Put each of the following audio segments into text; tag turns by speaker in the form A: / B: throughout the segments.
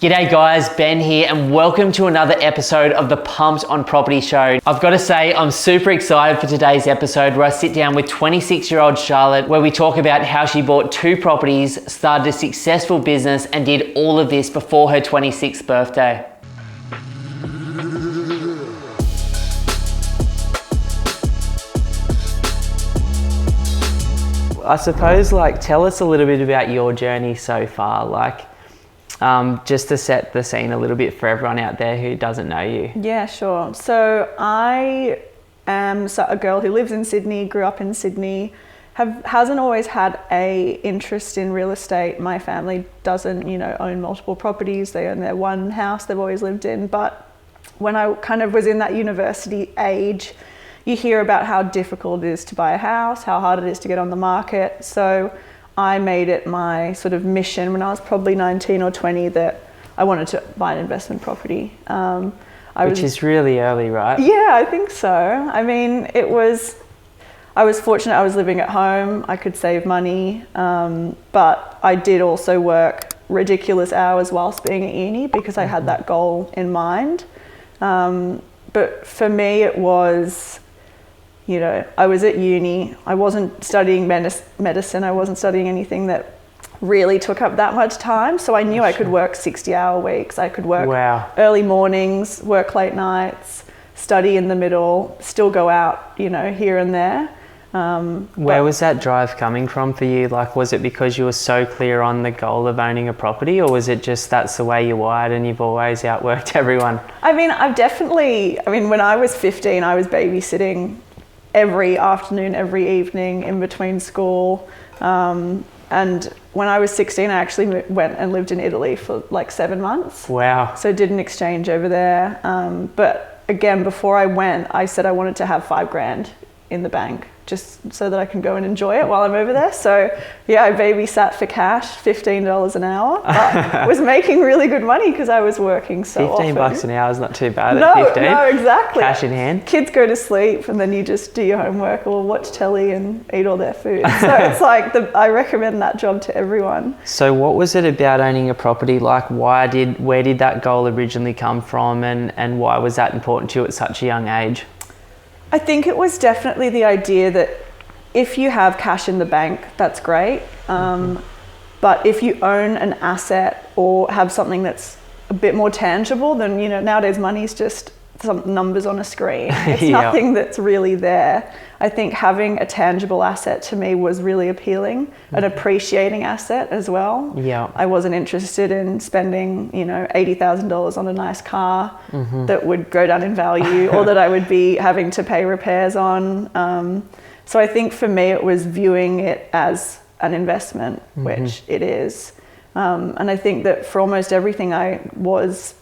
A: G'day guys, Ben here and welcome to another episode of the Pumped on Property Show. I've got to say I'm super excited for today's episode where I sit down with 26-year-old Charlotte where we talk about how she bought 2 properties, started a successful business and did all of this before her 26th birthday. I suppose tell us a little bit about your journey so far, just to set the scene a little bit for everyone out there who doesn't know you.
B: Yeah, sure. So I am a girl who lives in Sydney, grew up in Sydney, hasn't always had a interest in real estate. My family doesn't, own multiple properties. They own their one house they've always lived in. But when I kind of was in that university age, you hear about how difficult it is to buy a house, how hard it is to get on the market. So I made it my sort of mission when I was probably 19 or 20 that I wanted to buy an investment property.
A: Which is really early, right?
B: Yeah, I think so. I mean, I was fortunate I was living at home, I could save money, but I did also work ridiculous hours whilst being at uni because I had that goal in mind. But for me it was, I was at uni, I wasn't studying medicine, I wasn't studying anything that really took up that much time. So I knew I could work 60-hour weeks. I could work early mornings, work late nights, study in the middle, still go out, here and there.
A: Where was that drive coming from for you? Was it because you were so clear on the goal of owning a property, or was it just that's the way you're wired and you've always outworked everyone?
B: I mean, when I was 15, I was babysitting every afternoon, every evening in between school. And when I was 16, I actually went and lived in Italy for 7 months.
A: Wow.
B: So did an exchange over there. But again, before I went, I said I wanted to have $5,000 in the bank just so that I can go and enjoy it while I'm over there. So yeah, I babysat for cash, $15 an hour. But was making really good money because I was working so often.
A: $15 an hour is not too bad at 15.
B: No, exactly.
A: Cash in hand.
B: Kids go to sleep and then you just do your homework or watch telly and eat all their food. So it's I recommend that job to everyone.
A: So what was it about owning a property? Where did that goal originally come from and why was that important to you at such a young age?
B: I think it was definitely the idea that if you have cash in the bank, that's great. But if you own an asset or have something that's a bit more tangible, then, nowadays money's just some numbers on a screen. It's nothing that's really there. I think having a tangible asset to me was really appealing, an appreciating asset as well.
A: Yeah.
B: I wasn't interested in spending, $80,000 on a nice car that would go down in value or that I would be having to pay repairs on. So I think for me it was viewing it as an investment, which it is. And I think that for almost everything I was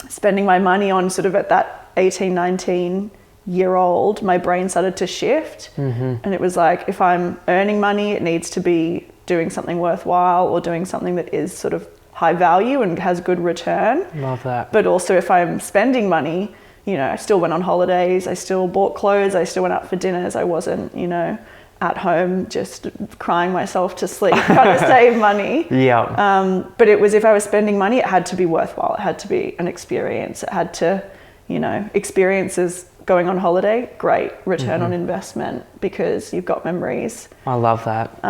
B: spending my money on sort of at that 18, 19-year-old, my brain started to shift. And it was if I'm earning money, it needs to be doing something worthwhile or doing something that is sort of high value and has good return.
A: Love that.
B: But also if I'm spending money, I still went on holidays, I still bought clothes, I still went out for dinners. I wasn't, at home just crying myself to sleep trying to save money.
A: Yeah.
B: But it was, if I was spending money, it had to be worthwhile. It had to be an experience. It had to, experiences going on holiday, great return on investment because you've got memories.
A: I love that.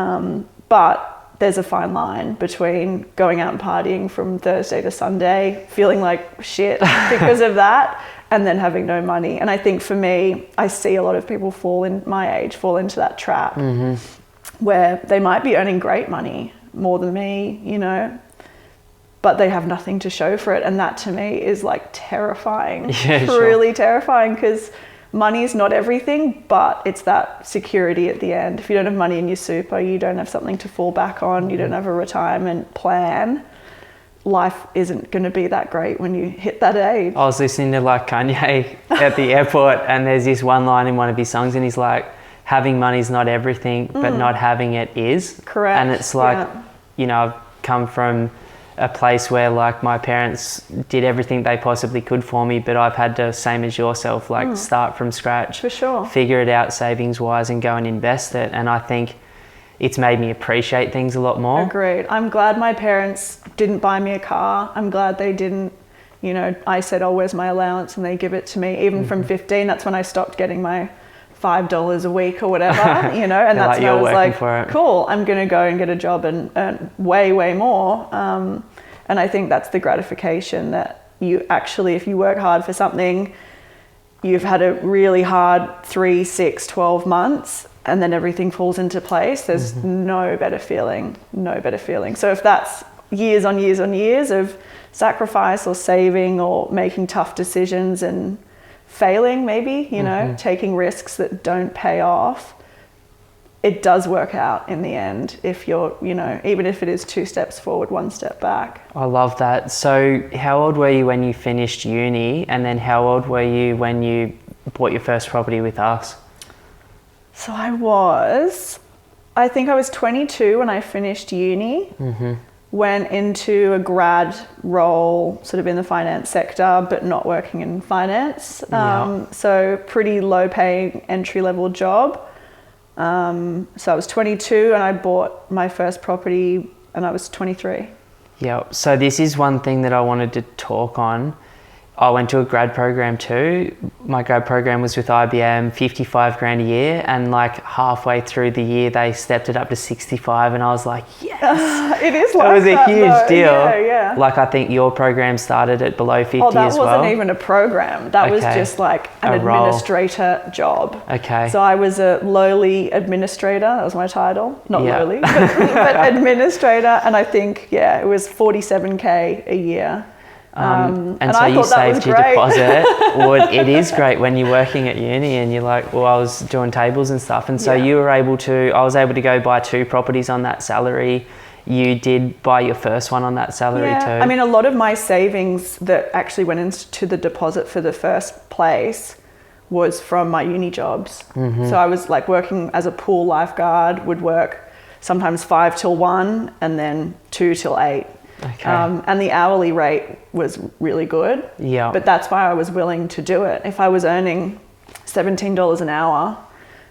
B: But there's a fine line between going out and partying from Thursday to Sunday, feeling like shit because of that, and then having no money. And I think for me, I see a lot of people fall into that trap where they might be earning great money, more than me, but they have nothing to show for it. And that to me is terrifying, truly terrifying, because money is not everything, but it's that security at the end. If you don't have money in your super, you don't have something to fall back on, you don't have a retirement plan, life isn't going to be that great when you hit that age.
A: I was listening to Kanye at the airport and there's this one line in one of his songs and he's like, having money is not everything, but not having it is.
B: Correct.
A: And it's I've come from a place where my parents did everything they possibly could for me, but I've had to, same as yourself, start from scratch.
B: For sure.
A: Figure it out savings wise and go and invest it. And I think it's made me appreciate things a lot more.
B: Agreed. I'm glad my parents didn't buy me a car. I'm glad they didn't, you know, I said, oh, where's my allowance? And they give it to me. Even from 15, that's when I stopped getting my $5 a week or whatever, you know, and that's when I was like, cool, I'm going to go and get a job and earn way, way more. And I think that's the gratification that you actually, if you work hard for something, you've had a really hard 3, 6, 12 months, and then everything falls into place. There's no better feeling. So if that's years on years on years of sacrifice or saving or making tough decisions and failing, maybe, you know, taking risks that don't pay off, it does work out in the end if you're, you know, even if it is 2 steps forward, 1 step back.
A: I love that. So how old were you when you finished uni, and then how old were you when you bought your first property with us?
B: So I think I was 22 when I finished uni, went into a grad role sort of in the finance sector, but not working in finance. So pretty low paying entry level job. So I was 22 and I bought my first property and I was 23.
A: Yeah. So this is one thing that I wanted to talk on. I went to a grad program too. My grad program was with IBM, 55 grand a year, and like halfway through the year they stepped it up to 65, and I was like, yes.
B: It is like
A: it was
B: that,
A: a huge
B: though.
A: deal.
B: Yeah.
A: Like I think your program started at below 50
B: that
A: as well.
B: wasn't even a program. That was just like an administrator job.
A: Okay.
B: So I was a lowly administrator. That was my title. Not lowly, but administrator. And I think, it was 47K a year.
A: And so you saved your deposit. Well, it is great when you're working at uni and you're like, well, I was doing tables and stuff. And so I was able to go buy 2 properties on that salary. You did buy your first one on that salary too.
B: I mean, a lot of my savings that actually went into the deposit for the first place was from my uni jobs. So I was like working as a pool lifeguard, would work sometimes 5 till 1 and then 2 till 8.
A: Okay.
B: And the hourly rate was really good.
A: Yeah.
B: But that's why I was willing to do it. If I was earning $17 an hour,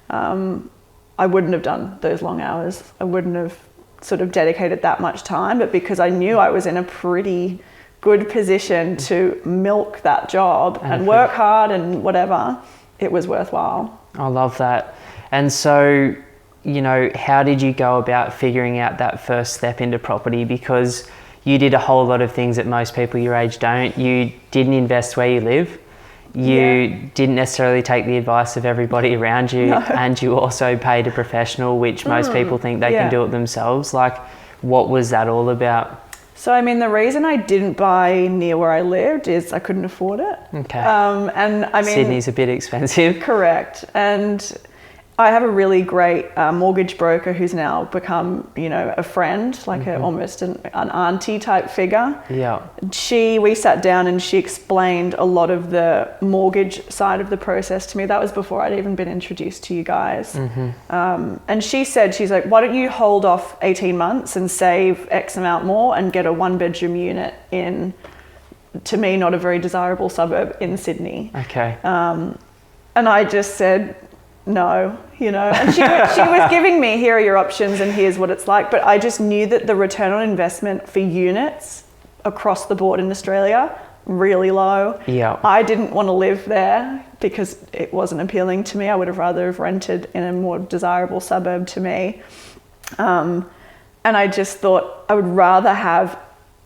B: I wouldn't have done those long hours. I wouldn't have sort of dedicated that much time. But because I knew I was in a pretty good position to milk that job and work hard and whatever, it was worthwhile.
A: I love that. And so, you know, how did you go about figuring out that first step into property? Because you did a whole lot of things that most people your age don't. You didn't invest where you live. You didn't necessarily take the advice of everybody around you. No. And you also paid a professional, which most people think they can do it themselves. Like, what was that all about?
B: So, I mean, the reason I didn't buy near where I lived is I couldn't afford it.
A: Okay.
B: And I mean,
A: Sydney's a bit expensive.
B: Correct. And I have a really great mortgage broker who's now become, you know, a friend, like almost an auntie type figure. Yeah. We sat down and she explained a lot of the mortgage side of the process to me. That was before I'd even been introduced to you guys. And she said, she's like, why don't you hold off 18 months and save X amount more and get a 1-bedroom unit in, to me, not a very desirable suburb in Sydney.
A: Okay.
B: And I just said, no, you know, and she was giving me, here are your options and here's what it's like. But I just knew that the return on investment for units across the board in Australia, really low. Yeah. I didn't want to live there because it wasn't appealing to me. I would have rather have rented in a more desirable suburb to me. And I just thought I would rather have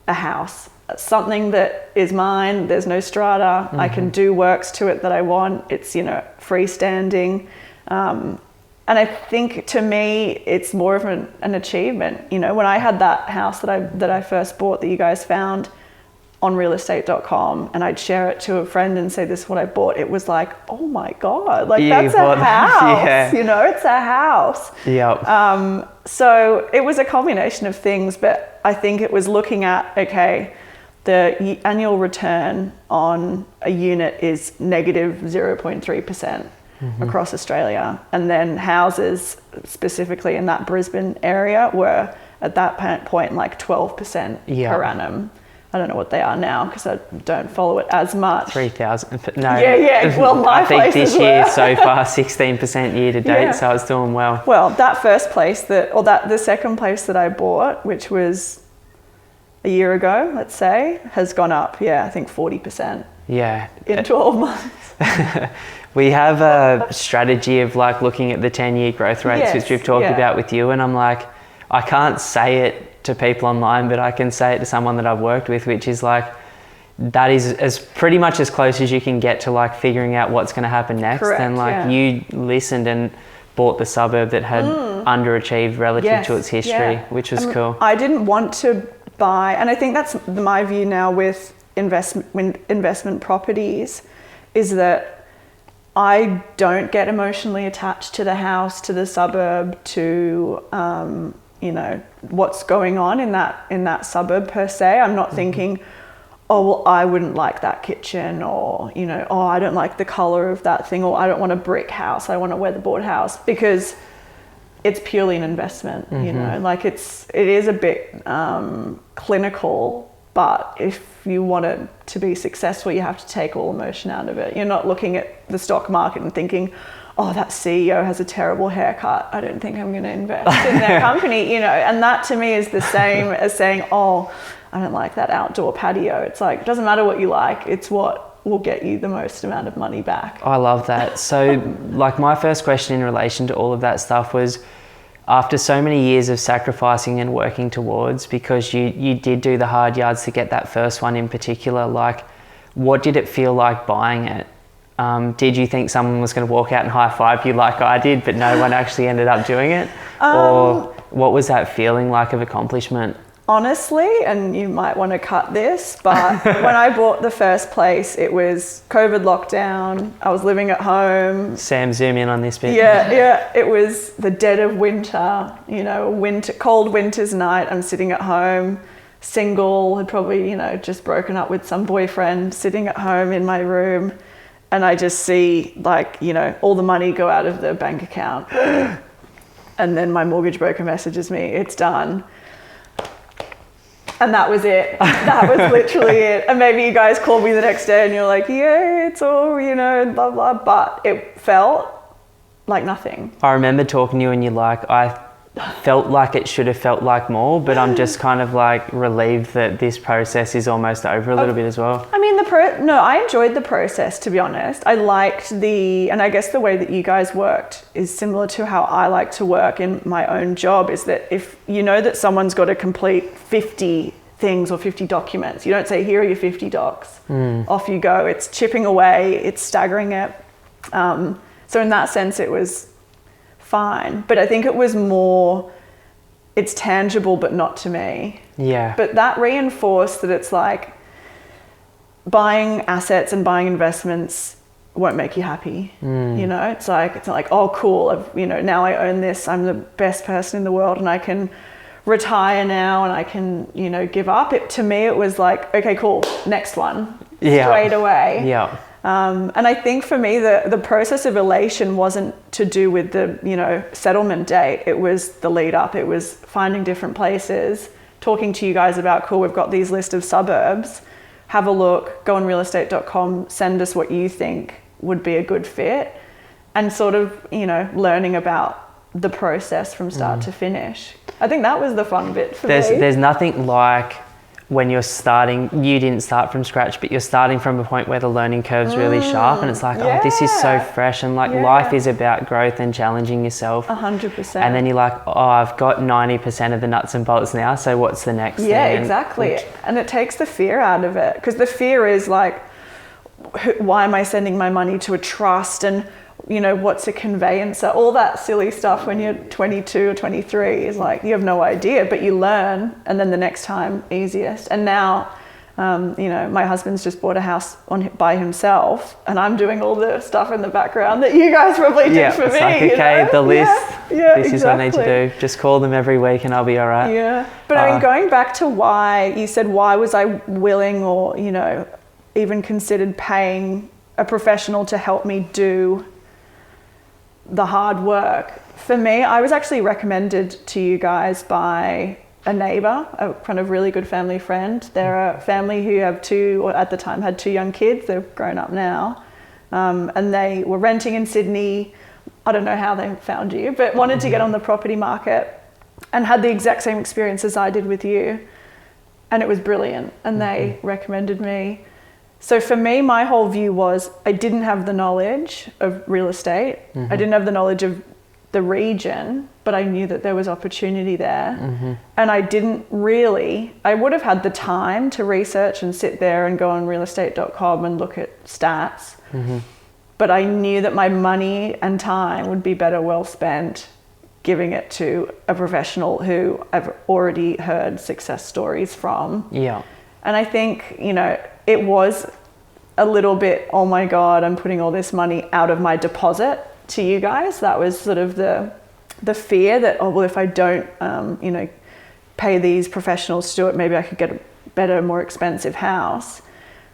B: a house, something that is mine. There's no strata. I can do works to it that I want. It's, you know, freestanding. And I think to me, it's more of an achievement. You know, when I had that house that I first bought that you guys found on realestate.com and I'd share it to a friend and say, this is what I bought. It was like, oh my God, like that's a house, you know, it's a house. Yeah. So it was a combination of things, but I think it was looking at, okay, the annual return on a unit is negative 0.3%. Across Australia, and then houses specifically in that Brisbane area were at that point like 12% per annum. I don't know what they are now because I don't follow it as much.
A: 3,000. No.
B: Yeah. Well, my
A: I think this
B: places
A: year
B: were.
A: so far 16% year to date,
B: Yeah.
A: so it's doing well.
B: Well, that first place the second place that I bought, which was a year ago, let's say, has gone up. Yeah, I think 40%
A: Yeah.
B: in 12 months.
A: We have a strategy of like looking at the 10-year growth rates,
B: Yes,
A: which we've talked
B: yeah.
A: about with you, and I'm like, I can't say it to people online, but I can say it to someone that I've worked with, which is like, that is as pretty much as close as you can get to like figuring out what's going to happen next.
B: Correct,
A: and like
B: yeah.
A: you listened and bought the suburb that had underachieved relative
B: Yes,
A: to its history,
B: yeah.
A: which was cool.
B: I didn't want to buy, and I think that's my view now with investment properties, is that I don't get emotionally attached to the house, to the suburb, to you know, what's going on in that suburb per se. I'm not thinking, oh, well, I wouldn't like that kitchen, or, you know, oh, I don't like the color of that thing, or I don't want a brick house, I want a weatherboard house, because it's purely an investment, you know, like it is a bit clinical, but if you want it to be successful, you have to take all emotion out of it. You're not looking at the stock market and thinking, oh, that CEO has a terrible haircut, I don't think I'm going to invest in their company, you know. And that to me is the same as saying, oh, I don't like that outdoor patio. It's like, it doesn't matter what you like, it's what will get you the most amount of money back.
A: I love that. So like my first question in relation to all of that stuff was, after so many years of sacrificing and working towards, because you did do the hard yards to get that first one in particular, like what did it feel like buying it? Did you think someone was going to walk out and high five you like I did, but no one actually ended up doing it? Or what was that feeling like of accomplishment?
B: Honestly, and you might want to cut this, but when I bought the first place, it was COVID lockdown. I was living at home.
A: Sam, zoom in on this bit.
B: Yeah. It was the dead of winter, you know, cold winter's night. I'm sitting at home, single, had probably, you know, just broken up with some boyfriend, sitting at home in my room. And I just see, like, you know, all the money go out of the bank account. And then my mortgage broker messages me, it's done. And that was it. That was literally it. And maybe you guys called me the next day and you're like, yeah, it's all, you know, and blah, blah. But it felt like nothing.
A: I remember talking to you and you're like, I felt like it should have felt like more, but I'm just kind of like relieved that this process is almost over a little bit as well.
B: I mean, I enjoyed the process, to be honest. I liked and I guess the way that you guys worked is similar to how I like to work in my own job, is that if you know that someone's got to complete 50 things or 50 documents, you don't say, here are your 50 docs. Off you go. It's chipping away, it's staggering it. So in that sense, it was fine. But I think it was more, it's tangible, but not to me.
A: Yeah.
B: But that reinforced that it's like, buying assets and buying investments won't make you happy. You know, it's not like, oh, cool, now I own this, I'm the best person in the world and I can retire now and I can, you know, give up. To me, it was like, okay, cool, next one, straight away.
A: Yeah.
B: And I think for me, the process of elation wasn't to do with the, you know, settlement date. It was the lead up. It was finding different places, talking to you guys about, cool, we've got these list of suburbs. Have a look, go on realestate.com, send us what you think would be a good fit, and sort of, you know, learning about the process from start to finish. I think that was the fun bit for me.
A: There's nothing like when you're starting, you didn't start from scratch, but you're starting from a point where the learning curve's really sharp and it's like, oh, this is so fresh, and like life is about growth and challenging yourself.
B: 100%.
A: And then you're like, oh, I've got 90% of the nuts and bolts now, so what's the next thing?
B: Yeah, exactly. And it takes the fear out of it, because the fear is like, why am I sending my money to a trust, and, you know, what's a conveyancer? All that silly stuff when you're 22 or 23 is like, you have no idea, but you learn, and then the next time, easiest. And now, you know, my husband's just bought a house by himself, and I'm doing all the stuff in the background that you guys probably did for me.
A: Like, okay,
B: you know?
A: the list, this is what I need to
B: exactly.
A: do. Just call them every week and I'll be all right.
B: Yeah. But I mean, going back to why, you said, why was I willing, or, you know, even considered paying a professional to help me do the hard work? For me, I was actually recommended to you guys by a neighbor, a kind of really good family friend. They're a family who have at the time had 2 young kids. They're grown up now. And they were renting in Sydney. I don't know how they found you, but wanted to get on the property market and had the exact same experience as I did with you. And it was brilliant. And they recommended me. So for me, my whole view was I didn't have the knowledge of real estate. I didn't have the knowledge of the region, but I knew that there was opportunity there. And I would have had the time to research and sit there and go on realestate.com and look at stats. But I knew that my money and time would be better well spent giving it to a professional who I've already heard success stories from.
A: Yeah.
B: And I think, it was a little bit, oh my God, I'm putting all this money out of my deposit to you guys. That was sort of the fear that, oh, well, if I don't, pay these professionals to do it, maybe I could get a better, more expensive house.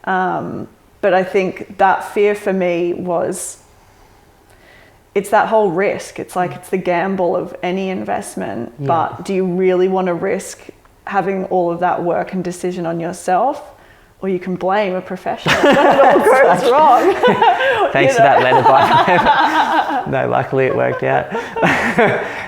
B: But I think that fear for me it's that whole risk. It's like, it's the gamble of any investment, but do you really want to risk having all of that work and decision on yourself? Or you can blame a professional when it all goes wrong.
A: Thanks for that letter, by the way. No, luckily it worked out.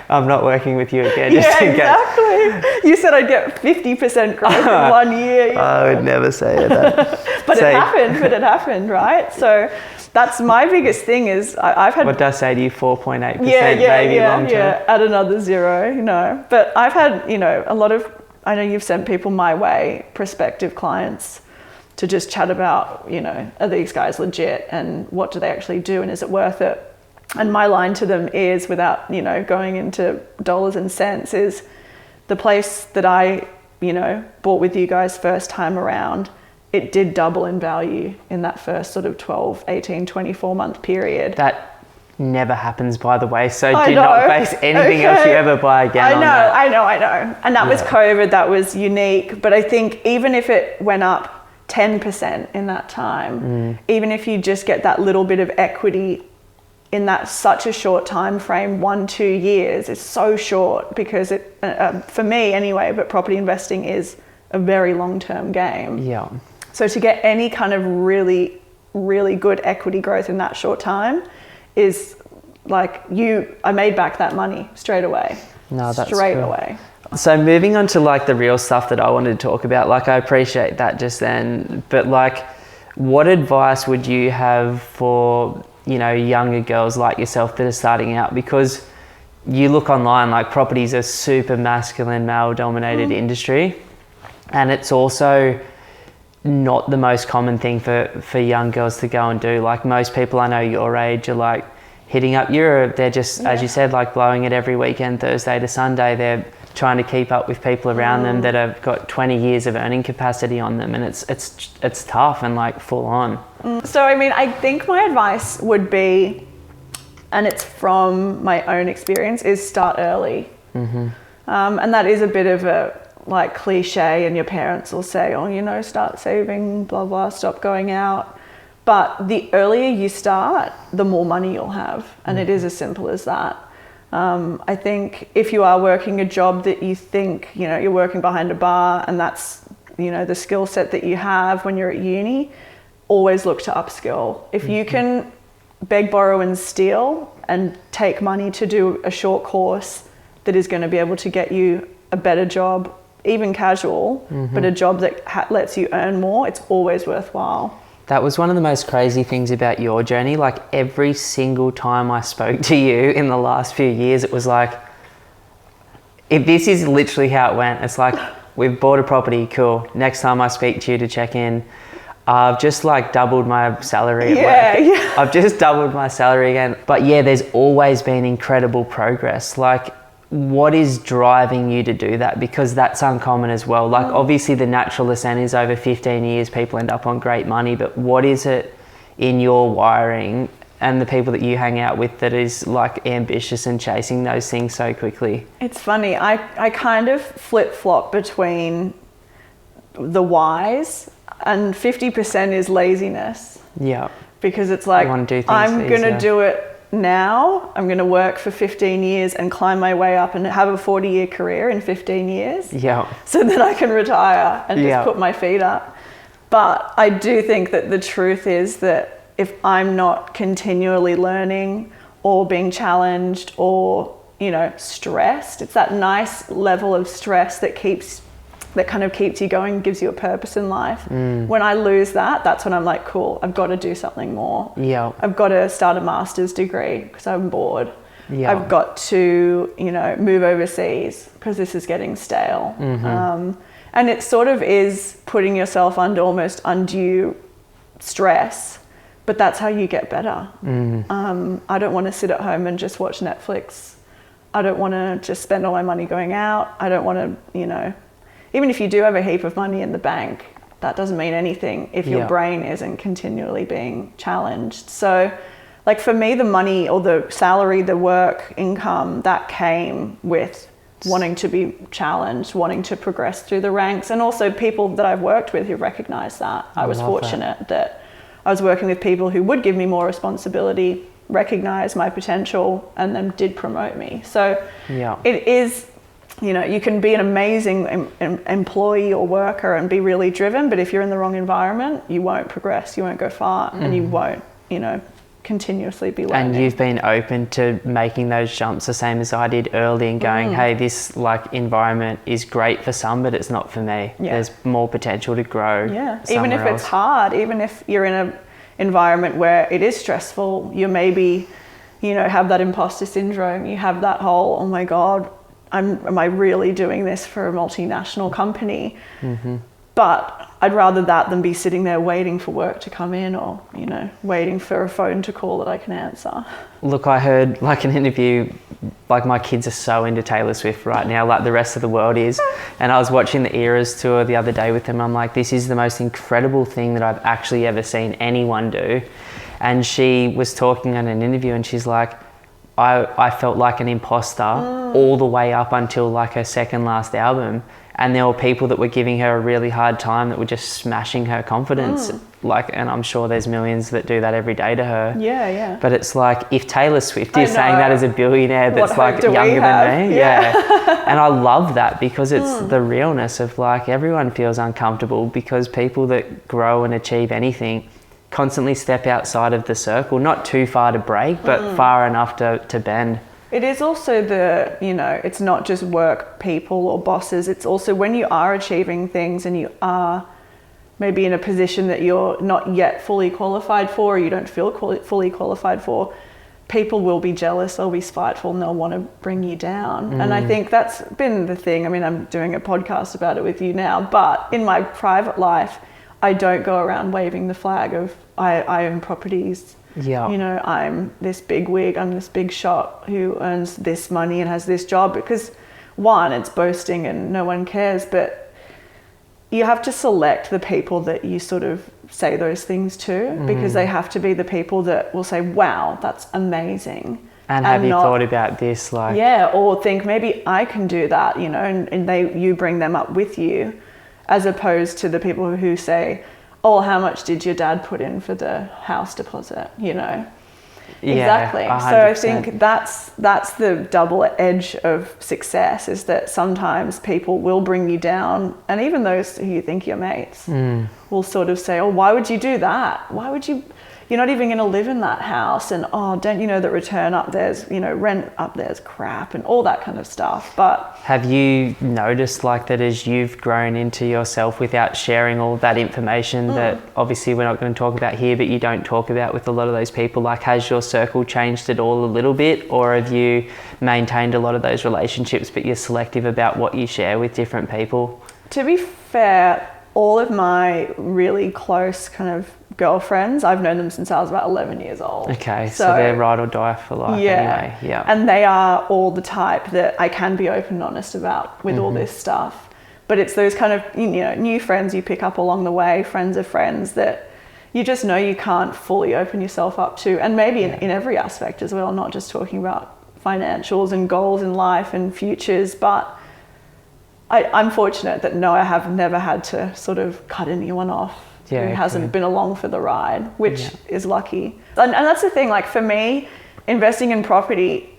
A: I'm not working with you again. Just in case.
B: Exactly. You said I'd get 50% growth in 1 year.
A: I would never say that.
B: But it happened, right? So that's my biggest thing is I've had...
A: What did I say to you? 4.8% maybe long term?
B: Yeah, at another 0, But I've had, a lot of... I know you've sent people my way, prospective clients, to just chat about, are these guys legit and what do they actually do and is it worth it? And my line to them is, without, going into dollars and cents, is the place that I, bought with you guys first time around, it did double in value in that first sort of 12, 18, 24 month period.
A: That never happens, by the way. So do not base anything else you ever buy again on that.
B: I know. And that was COVID, that was unique. But I think even if it went up 10% in that time, even if you just get that little bit of equity in that such a short time frame, 1-2 years is so short, because it, for me anyway, but property investing is a very long-term game.
A: Yeah. So
B: to get any kind of really, really good equity growth in that short time is like I made back that money straight away.
A: No, that's
B: straight
A: cool.
B: away.
A: So moving on to like the real stuff that I wanted to talk about, like I appreciate that just then, but like what advice would you have for, younger girls like yourself that are starting out? Because you look online, like property is a super masculine, male dominated industry, and it's also not the most common thing for young girls to go and do. Like most people I know your age are like hitting up Europe. They're just, as you said, like blowing it every weekend, Thursday to Sunday. They're trying to keep up with people around them that have got 20 years of earning capacity on them, and it's tough and like full on.
B: So I mean, I think my advice would be, and it's from my own experience, is start early. And that is a bit of a like cliche, and your parents will say, oh, start saving, blah blah, stop going out. But the earlier you start, the more money you'll have, and it is as simple as that. I think if you are working a job that you think, you're working behind a bar and that's, the skill set that you have when you're at uni, always look to upskill. If you can beg, borrow and steal and take money to do a short course that is going to be able to get you a better job, even casual, but a job that lets you earn more, it's always worthwhile.
A: That was one of the most crazy things about your journey. Like every single time I spoke to you in the last few years, it was like, if this is literally how it went, it's like, we've bought a property, cool. Next time I speak to you to check in, I've just like doubled my salary at work.
B: Yeah.
A: I've just doubled my salary again. But yeah, there's always been incredible progress. Like, what is driving you to do that? Because that's uncommon as well. Like obviously the natural ascent is over 15 years, people end up on great money, but what is it in your wiring and the people that you hang out with that is like ambitious and chasing those things so quickly?
B: It's funny, I kind of flip-flop between the whys, and 50% is laziness.
A: Yeah.
B: Because it's like,
A: I'm
B: going to do it now I'm going to work for 15 years and climb my way up and have a 40-year career in 15 years.
A: Yeah.
B: So then I can retire and just put my feet up. But I do think that the truth is that if I'm not continually learning or being challenged or, you know, stressed, it's that nice level of stress that kind of keeps you going, gives you a purpose in life. When I lose that, that's when I'm like, cool, I've got to do something more.
A: Yeah.
B: I've got to start a master's degree because I'm bored.
A: Yeah.
B: I've got to, you know, move overseas because this is getting stale. And it sort of is putting yourself under almost undue stress, but that's how you get better. I don't want to sit at home and just watch Netflix. I don't want to just spend all my money going out. I don't want to, you know, even if you do have a heap of money in the bank, that doesn't mean anything if your brain isn't continually being challenged. So, like for me, the money or the salary, the work income, that came with wanting to be challenged, wanting to progress through the ranks, and also people that I've worked with who recognize that. I was fortunate that I was working with people who would give me more responsibility, recognize my potential, and then did promote me. So it is, you know, you can be an amazing employee or worker and be really driven, but if you're in the wrong environment, you won't progress, you won't go far, and you won't, you know, continuously be learning.
A: And you've been open to making those jumps the same as I did early and going, hey, this like environment is great for some, but it's not for me. There's more potential to grow.
B: Even if it's hard, even if you're in an environment where it is stressful, you maybe, you know, have that imposter syndrome, you have that whole, oh my God, am I really doing this for a multinational company? But I'd rather that than be sitting there waiting for work to come in or, you know, waiting for a phone to call that I can answer.
A: Look, I heard like an interview, like my kids are so into Taylor Swift right now, like the rest of the world is. And I was watching the Eras tour the other day with them. I'm like, this is the most incredible thing that I've actually ever seen anyone do. And she was talking in an interview and she's like, I felt like an imposter all the way up until like her second last album. And there were people that were giving her a really hard time that were just smashing her confidence. Like, and I'm sure there's millions that do that every day to her. But it's like, if Taylor Swift is saying that as a billionaire that's like younger than me. And I love that because it's the realness of like, everyone feels uncomfortable because people that grow and achieve anything constantly step outside of the circle, not too far to break, but far enough to bend.
B: It is also the, you know, it's not just work people or bosses. It's also when you are achieving things and you are maybe in a position that you're not yet fully qualified for, or you don't feel fully qualified for, people will be jealous, they'll be spiteful, and they'll want to bring you down. And I think that's been the thing. I mean, I'm doing a podcast about it with you now, but in my private life, I don't go around waving the flag of I own properties. You know, I'm this big wig, I'm this big shot who earns this money and has this job, because one, it's boasting and no one cares, but you have to select the people that you sort of say those things to, because they have to be the people that will say, wow, that's amazing.
A: And have you thought about this? Like,
B: or think maybe I can do that, you know, and you bring them up with you, as opposed to the people who say, oh, how much did your dad put in for the house deposit, you know? Exactly.
A: 100%.
B: So I think that's the double edge of success, is that sometimes people will bring you down, and even those who you think your mates will sort of say, oh, why would you do that? Why would you? You're not even going to live in that house, and oh, don't you know that return up there's, you know, rent up there's crap and all that kind of stuff. But
A: have you noticed like that as you've grown into yourself without sharing all that information that obviously we're not going to talk about here, but you don't talk about with a lot of those people, like has your circle changed at all a little bit, or have you maintained a lot of those relationships but you're selective about what you share with different people?
B: To be fair, all of my really close kind of girlfriends, I've known them since I was about 11 years old.
A: Okay, so they're ride or die for life anyway. Yeah.
B: And they are all the type that I can be open and honest about with all this stuff. But it's those kind of, you know, new friends you pick up along the way, friends of friends, that you just know you can't fully open yourself up to. And maybe in every aspect as well, not just talking about financials and goals in life and futures, but I'm fortunate that I have never had to sort of cut anyone off who hasn't been along for the ride, which is lucky. And that's the thing, like for me, investing in property,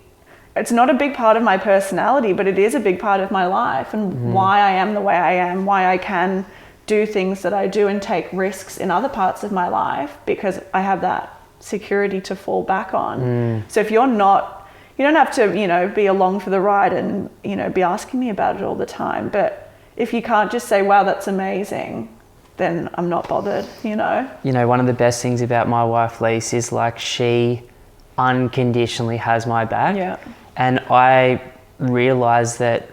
B: it's not a big part of my personality, but it is a big part of my life and why I am the way I am, why I can do things that I do and take risks in other parts of my life, because I have that security to fall back on. So if you're not, you don't have to, you know, be along for the ride and, you know, be asking me about it all the time. But if you can't just say, wow, that's amazing, then I'm not bothered, you know?
A: You know, one of the best things about my wife, Lise, is like she unconditionally has my back.
B: Yeah.
A: And I realized that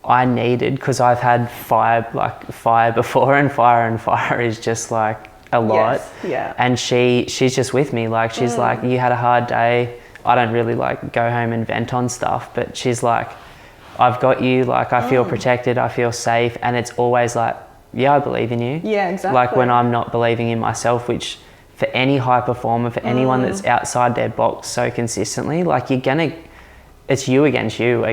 A: I needed, because I've had fire before, and fire is just like a lot.
B: Yes, yeah.
A: And she's just with me. Like, she's like, you had a hard day. I don't really like go home and vent on stuff, but she's like, I've got you. Like, I feel protected. I feel safe. And it's always like, yeah, I believe in you.
B: Yeah, exactly.
A: Like when I'm not believing in myself, which for any high performer, for anyone that's outside their box so consistently, like it's you against you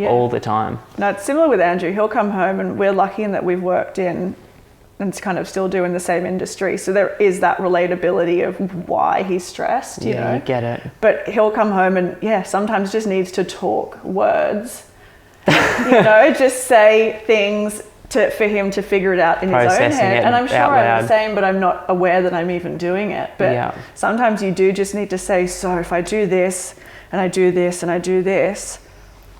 A: all the time.
B: No, it's similar with Andrew. He'll come home, and we're lucky in that we've worked in and kind of still do in the same industry. So there is that relatability of why he's stressed, you know.
A: You get it.
B: But he'll come home and, sometimes just needs to talk words, you know, just say things for him to figure it out in his own head. And I'm sure I'm the same, but I'm not aware that I'm even doing it. But sometimes you do just need to say, so if I do this and I do this and I do this,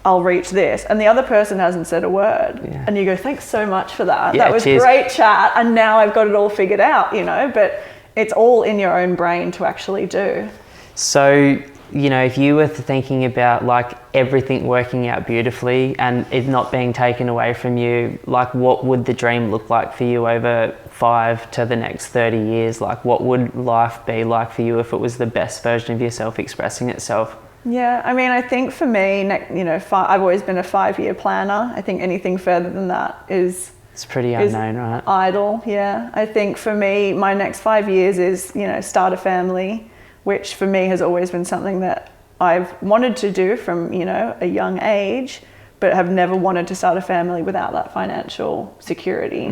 B: I'll reach this. And the other person hasn't said a word. Yeah. And you go, thanks so much for that. That was great chat. And now I've got it all figured out, you know, but it's all in your own brain to actually do.
A: So, you know, if you were thinking about like everything working out beautifully and it not being taken away from you, like what would the dream look like for you over 5 to the next 30 years? Like what would life be like for you if it was the best version of yourself expressing itself?
B: Yeah, I mean, I think for me, you know, I've always been a 5-year planner. I think anything further than that it's pretty unknown, right? Idle, yeah. I think for me, my next 5 years is, you know, start a family, which for me has always been something that I've wanted to do from, you know, a young age, but have never wanted to start a family without that financial security.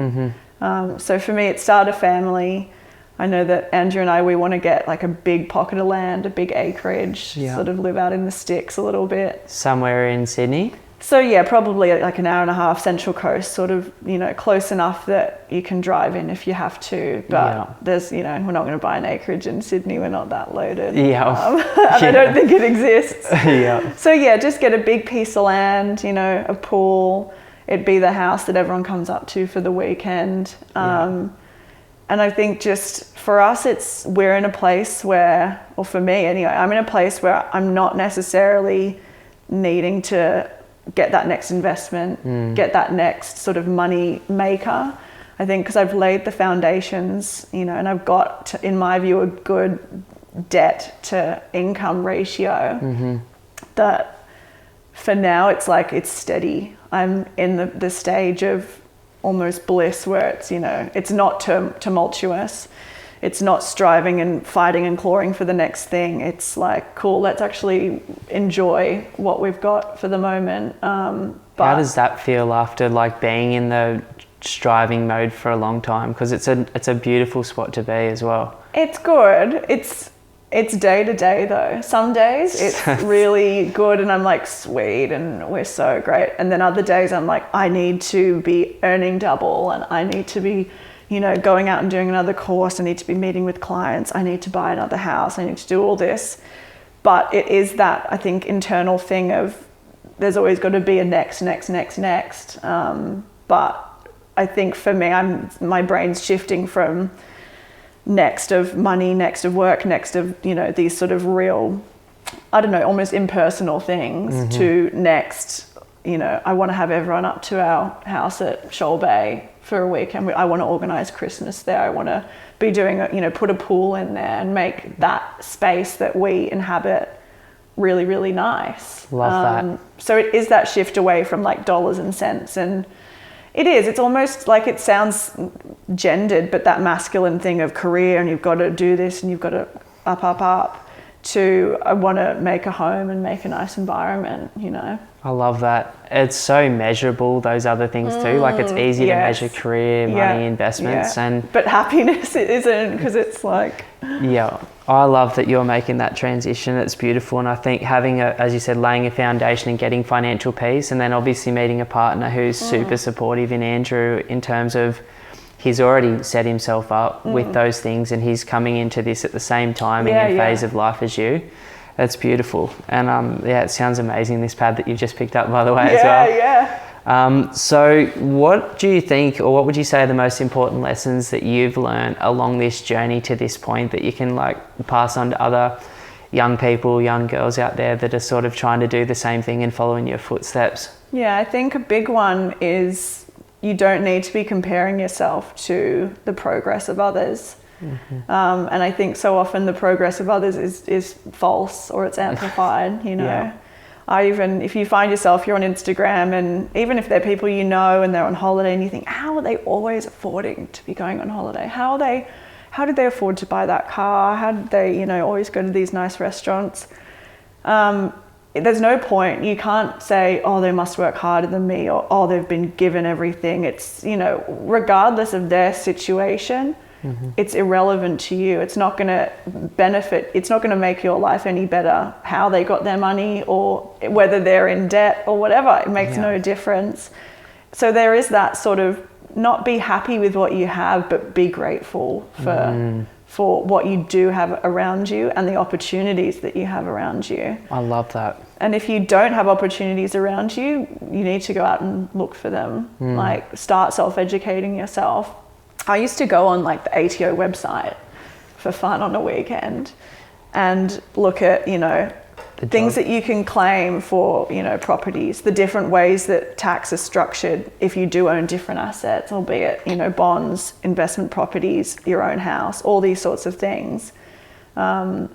B: So for me, it's start a family. I know that Andrew and we want to get like a big pocket of land, a big acreage, sort of live out in the sticks a little bit.
A: Somewhere in Sydney?
B: So yeah, probably like an hour and a half, Central Coast, sort of, you know, close enough that you can drive in if you have to. But there's, you know, we're not going to buy an acreage in Sydney. We're not that loaded. I don't think it exists. So yeah, just get a big piece of land, you know, a pool. It'd be the house that everyone comes up to for the weekend. And I think just for us, we're in a place where, or for me anyway, I'm in a place where I'm not necessarily needing to get that next investment, get that next sort of money maker. I think because I've laid the foundations, you know, and I've got, in my view, a good debt to income ratio that for now it's like it's steady. I'm in the stage of almost bliss where it's, you know, it's not tumultuous. It's not striving and fighting and clawing for the next thing. It's like, cool, let's actually enjoy what we've got for the moment. How
A: does that feel after like being in the striving mode for a long time? Because it's a beautiful spot to be as well. It's
B: good. It's day to day though. Some days it's really good and I'm like, sweet, and we're so great. And then other days I'm like, I need to be earning double and I need to be, you know, going out and doing another course. I need to be meeting with clients. I need to buy another house. I need to do all this. But it is that, I think, internal thing of there's always got to be a next. But I think for me, my brain's shifting from next of money, next of work, next of, you know, these sort of real, I don't know, almost impersonal things to next, you know, I want to have everyone up to our house at Shoal Bay for a week and I want to organise Christmas there. I want to be doing, you know, put a pool in there and make that space that we inhabit really, really nice.
A: Love that.
B: So it is that shift away from like dollars and cents, and it's almost like, it sounds gendered, but that masculine thing of career and you've got to do this and you've got to up, to I want to make a home and make a nice environment, you know.
A: I love that. It's so measurable, those other things too. Like it's easy to measure career, money, investments,
B: but happiness it isn't, because it's like...
A: Yeah, I love that you're making that transition. It's beautiful. And I think having as you said, laying a foundation and getting financial peace, and then obviously meeting a partner who's super supportive in Andrew in terms of he's already set himself up with those things, and he's coming into this at the same timing and phase of life as you. That's beautiful. And it sounds amazing, this pad that you've just picked up, by the way, as well. So what do you think, or what would you say are the most important lessons that you've learned along this journey to this point that you can like pass on to other young people, young girls out there that are sort of trying to do the same thing and follow in your footsteps?
B: Yeah, I think a big one is you don't need to be comparing yourself to the progress of others. And I think so often the progress of others is false, or it's amplified, you know. If you find yourself, you're on Instagram, and even if they're people you know and they're on holiday, and you think, how are they always affording to be going on holiday? How did they afford to buy that car? How did they, you know, always go to these nice restaurants? There's no point. You can't say, oh, they must work harder than me, or, oh, they've been given everything. It's, you know, regardless of their situation, it's irrelevant to you. It's not going to benefit. It's not going to make your life any better how they got their money, or whether they're in debt or whatever. It makes no difference. So there is that sort of not be happy with what you have, but be grateful for what you do have around you and the opportunities that you have around you.
A: I love that.
B: And if you don't have opportunities around you, you need to go out and look for them. Like, start self-educating yourself. I used to go on like the ATO website for fun on a weekend and look at, you know, things that you can claim for, you know, properties, the different ways that tax is structured if you do own different assets, albeit, you know, bonds, investment properties, your own house, all these sorts of things. And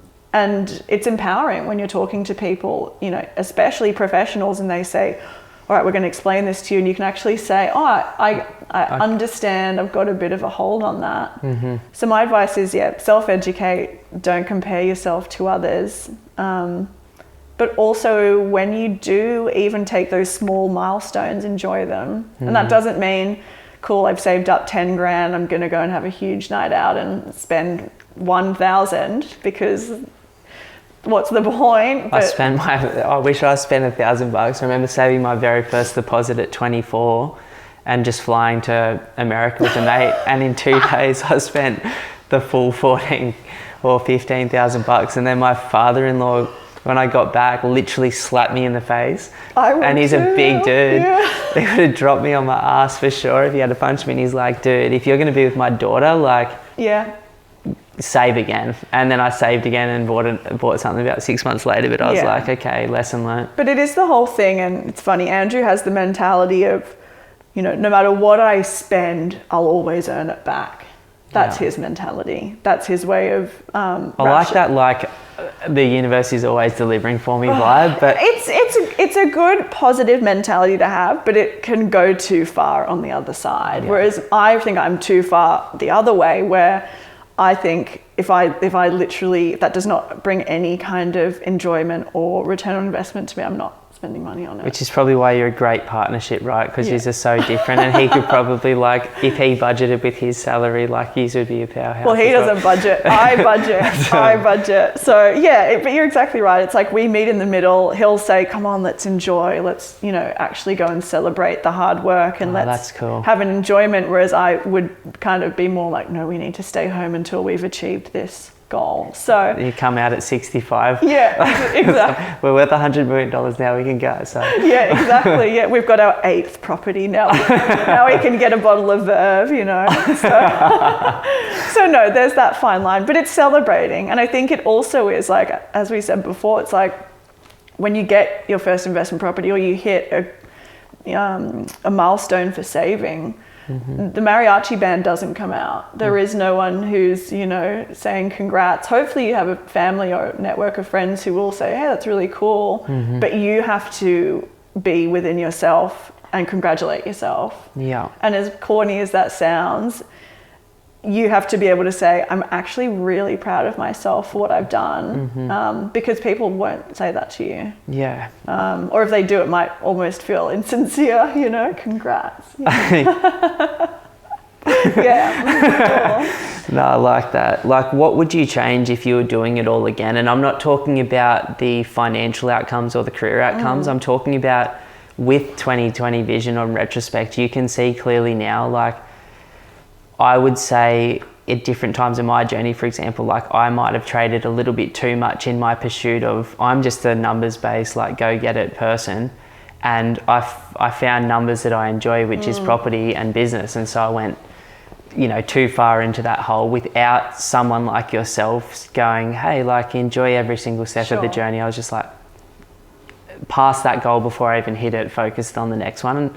B: it's empowering when you're talking to people, you know, especially professionals, and they say, all right, we're going to explain this to you, and you can actually say, oh, I understand, I've got a bit of a hold on that. So my advice is, self-educate, don't compare yourself to others. But also, when you do even take those small milestones, enjoy them. And that doesn't mean, cool, I've saved up 10 grand, I'm going to go and have a huge night out and spend 1,000, because what's the point?
A: I wish I spent $1,000. I remember saving my very first deposit at 24 and just flying to America with a mate. And in 2 days, I spent the full 14 or 15,000 bucks. And then my father-in-law, when I got back, literally slapped me in the face. And he's a big dude. He would have dropped me on my ass for sure if he had to punch me. And he's like, dude, if you're going to be with my daughter, like, save again. And then I saved again and bought something about 6 months later. But I was like, okay, lesson learned. But
B: it is the whole thing. And it's funny, Andrew has the mentality of, you know, no matter what I spend, I'll always earn it back. That's his mentality. That's his way of
A: I like that, like, the universe is always delivering for me vibe. But
B: it's a good positive mentality to have, but it can go too far on the other side. Whereas I think I'm too far the other way, where I think if I literally, that does not bring any kind of enjoyment or return on investment to me, I'm not spending money on it.
A: Which is probably why you're a great partnership, right? Because yous are so different, and he could probably, like, if he budgeted with his salary, like, yous would be a powerhouse.
B: Well, he doesn't budget. I budget. I budget. So but you're exactly right. It's like we meet in the middle. He'll say, come on, let's enjoy. Let's, you know, actually go and celebrate the hard work, and let's have an enjoyment. Whereas I would kind of be more like, no, we need to stay home until we've achieved this goal. So
A: you come out at 65.
B: Yeah, exactly.
A: We're worth $100 million now, we can go. So
B: yeah, exactly. Yeah, we've got our 8th property now. Now we can get a bottle of Verve, you know. So no, there's that fine line, but it's celebrating. And I think it also is, like, as we said before, it's like when you get your first investment property, or you hit a milestone for saving, the mariachi band doesn't come out. There is no one who's, you know, saying congrats. Hopefully you have a family or a network of friends who will say, hey, that's really cool. But you have to be within yourself and congratulate yourself. Yeah. And as corny as that sounds, you have to be able to say, I'm actually really proud of myself for what I've done, because people won't say that to you. Yeah. Or if they do, it might almost feel insincere, you know, congrats. You know? Yeah.
A: No, I like that. Like, what would you change if you were doing it all again? And I'm not talking about the financial outcomes or the career outcomes. I'm talking about with 2020 vision or retrospect, you can see clearly now, like, I would say at different times in my journey, for example, like I might have traded a little bit too much in my pursuit of, I'm just a numbers based, like go get it person. And I found numbers that I enjoy, which is property and business. And so I went, too far into that hole without someone like yourself going, hey, like enjoy every single step of the journey. I was just like, past that goal before I even hit it, focused on the next one. And,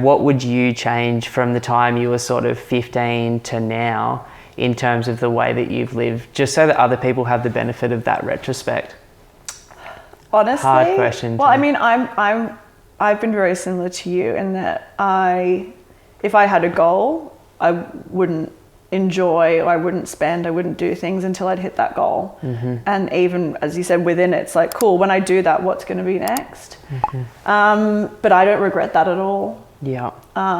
A: what would you change from the time you were sort of 15 to now in terms of the way that you've lived, just so that other people have the benefit of that retrospect?
B: Honestly,
A: hard question.
B: Well, I mean, I've been very similar to you in that if I had a goal, I wouldn't enjoy, or I wouldn't spend, I wouldn't do things until I'd hit that goal. And even as you said, within it, it's like, cool, when I do that, what's going to be next? But I don't regret that at all.
A: Yeah,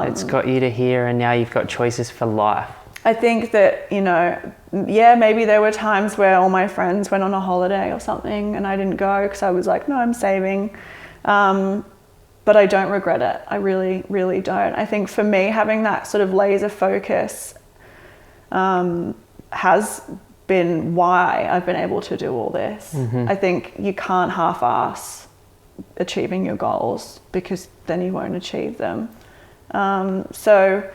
A: it's got you to here, and now you've got choices for life.
B: I think that, maybe there were times where all my friends went on a holiday or something and I didn't go because I was like, no, I'm saving. But I don't regret it. I really, really don't. I think for me, having that sort of laser focus has been why I've been able to do all this. I think you can't half-ass achieving your goals because then you won't achieve them. So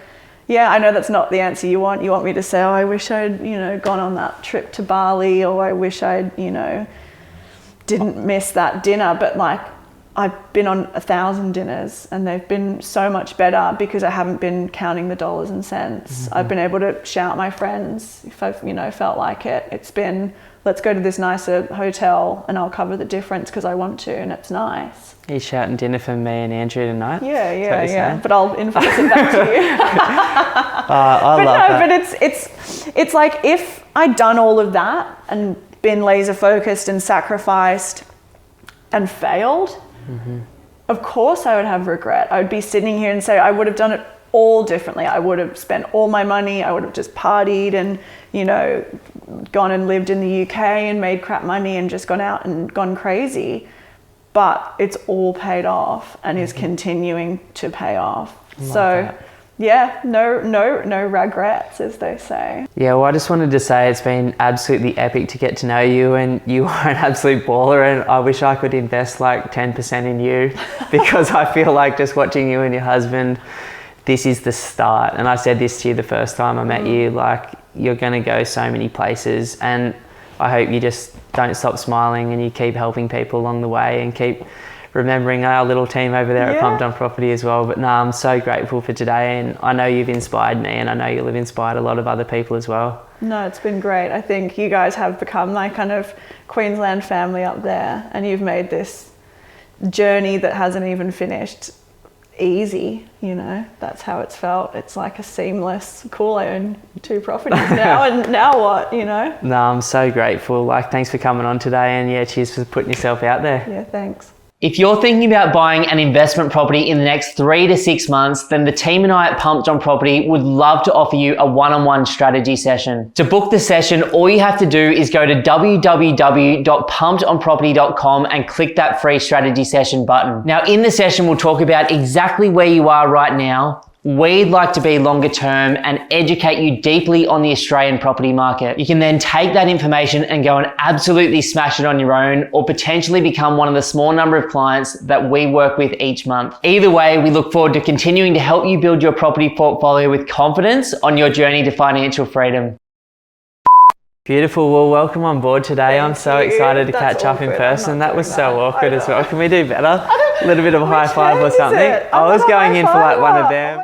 B: yeah, I know that's not the answer you want. You want me to say, oh, I wish I'd, gone on that trip to Bali, or I wish I'd, didn't miss that dinner. But like, I've been on 1,000 dinners and they've been so much better because I haven't been counting the dollars and cents. I've been able to shout my friends if I've, felt like it. It's been, let's go to this nicer hotel and I'll cover the difference because I want to, and it's nice.
A: Are you shouting dinner for me and Andrew tonight?
B: Yeah. But I'll enforce it back to you.
A: I love that.
B: But it's like if I'd done all of that and been laser focused and sacrificed and failed, of course I would have regret. I would be sitting here and say I would have done it all differently. I would have spent all my money. I would have just partied and, gone and lived in the UK and made crap money and just gone out and gone crazy. But it's all paid off and is continuing to pay off. Yeah, no regrets, as they say.
A: Yeah, well, I just wanted to say it's been absolutely epic to get to know you, and you are an absolute baller, and I wish I could invest like 10% in you because I feel like just watching you and your husband, this is the start. And I said this to you the first time I met you, like you're going to go so many places, and I hope you just don't stop smiling and you keep helping people along the way and keep remembering our little team over there at Pumped on Property as well. But no, I'm so grateful for today, and I know you've inspired me, and I know you'll have inspired a lot of other people as well.
B: No, it's been great. I think you guys have become my kind of Queensland family up there, and you've made this journey that hasn't even finished easy. That's how it's felt. It's like a seamless, cool, I own 2 properties now, and now what,
A: No, I'm so grateful. Like, thanks for coming on today, and yeah, cheers for putting yourself out there.
B: Yeah, thanks.
A: If you're thinking about buying an investment property in the next 3 to 6 months, then the team and I at Pumped on Property would love to offer you a one-on-one strategy session. To book the session, all you have to do is go to www.pumpedonproperty.com and click that free strategy session button. Now, in the session, we'll talk about exactly where you are right now, we'd like to be longer term, and educate you deeply on the Australian property market. You can then take that information and go and absolutely smash it on your own, or potentially become one of the small number of clients that we work with each month. Either way, we look forward to continuing to help you build your property portfolio with confidence on your journey to financial freedam. Beautiful. Well, welcome on board today. I'm so excited to catch up in person. That was so awkward as well. Can we do better? A little bit of a high five or something. I was going in for like one of them.